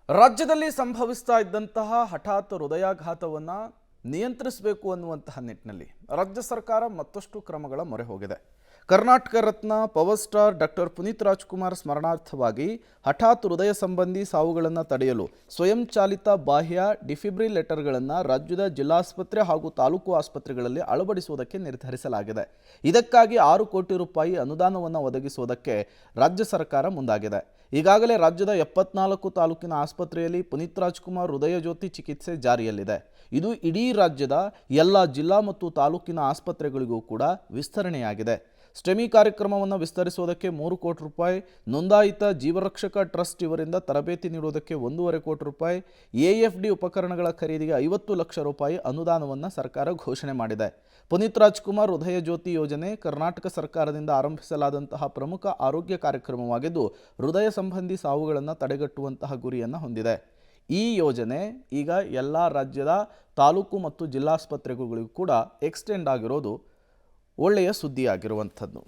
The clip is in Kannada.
ರಾಜ್ಯದಲ್ಲಿ ಸಂಭವಿಸ್ತಾ ಇದ್ದಂತಹ ಹಠಾತ್ ಹೃದಯಾಘಾತವನ್ನು ನಿಯಂತ್ರಿಸಬೇಕು ಅನ್ನುವಂತಹ ನಿಟ್ಟಿನಲ್ಲಿ ರಾಜ್ಯ ಸರ್ಕಾರ ಮತ್ತಷ್ಟು ಕ್ರಮಗಳ ಮೊರೆ ಹೋಗಿದೆ. Karnataka Ratna power star doctor Puneeth Rajkumar ಸ್ಮರಣಾರ್ಥವಾಗಿ ಹಠಾತ್ ಹೃದಯ ಸಂಬಂಧಿ ಸಾವುಗಳನ್ನು ತಡೆಯಲು ಸ್ವಯಂಚಾಲಿತ ಬಾಹ್ಯ ಡಿಫಿಬ್ರಿಲೇಟರ್ಗಳನ್ನು ರಾಜ್ಯದ ಜಿಲ್ಲಾಸ್ಪತ್ರೆ ಹಾಗೂ ತಾಲೂಕು ಆಸ್ಪತ್ರೆಗಳಲ್ಲಿ ಅಳವಡಿಸುವುದಕ್ಕೆ ನಿರ್ಧರಿಸಲಾಗಿದೆ. ಇದಕ್ಕಾಗಿ 6 ಕೋಟಿ ರೂಪಾಯಿ ಅನುದಾನವನ್ನು ಒದಗಿಸುವುದಕ್ಕೆ ರಾಜ್ಯ ಸರ್ಕಾರ ಮುಂದಾಗಿದೆ. ಈಗಾಗಲೇ ರಾಜ್ಯದ 74 ತಾಲೂಕಿನ ಆಸ್ಪತ್ರೆಯಲ್ಲಿ ಪುನೀತ್ ರಾಜ್ಕುಮಾರ್ ಹೃದಯ ಜ್ಯೋತಿ ಚಿಕಿತ್ಸೆ ಜಾರಿಯಲ್ಲಿದೆ. ಇದು ಇಡೀ ರಾಜ್ಯದ ಎಲ್ಲ ಜಿಲ್ಲಾ ಮತ್ತು ತಾಲೂಕಿನ ಆಸ್ಪತ್ರೆಗಳಿಗೂ ಕೂಡ ವಿಸ್ತರಣೆಯಾಗಿದೆ. ಸ್ಟೆಮಿ ಕಾರ್ಯಕ್ರಮವನ್ನು ವಿಸ್ತರಿಸುವುದಕ್ಕೆ 3 ಕೋಟಿ ರೂಪಾಯಿ, ನೋಂದಾಯಿತ ಜೀವರಕ್ಷಕ ಟ್ರಸ್ಟ್ ಇವರಿಂದ ತರಬೇತಿ ನೀಡುವುದಕ್ಕೆ 1.5 ಕೋಟಿ ರೂಪಾಯಿ, AFD ಉಪಕರಣಗಳ ಖರೀದಿಗೆ 50 ಲಕ್ಷ ರೂಪಾಯಿ ಅನುದಾನವನ್ನು ಸರ್ಕಾರ ಘೋಷಣೆ ಮಾಡಿದೆ. ಪುನೀತ್ ರಾಜ್ಕುಮಾರ್ ಹೃದಯ ಜ್ಯೋತಿ ಯೋಜನೆ ಕರ್ನಾಟಕ ಸರ್ಕಾರದಿಂದ ಆರಂಭಿಸಲಾದಂತಹ ಪ್ರಮುಖ ಆರೋಗ್ಯ ಕಾರ್ಯಕ್ರಮವಾಗಿದ್ದು, ಹೃದಯ ಸಂಬಂಧಿ ಸಾವುಗಳನ್ನು ತಡೆಗಟ್ಟುವಂತಹ ಗುರಿಯನ್ನು ಹೊಂದಿದೆ. ಈ ಯೋಜನೆ ಈಗ ಎಲ್ಲ ರಾಜ್ಯದ ತಾಲೂಕು ಮತ್ತು ಜಿಲ್ಲಾಸ್ಪತ್ರೆಗಳಿಗೂ ಕೂಡ ಎಕ್ಸ್ಟೆಂಡ್ ಆಗಿರೋದು ಒಳ್ಳೆಯ ಸುದ್ದಿಯಾಗಿರುವಂಥದ್ದು.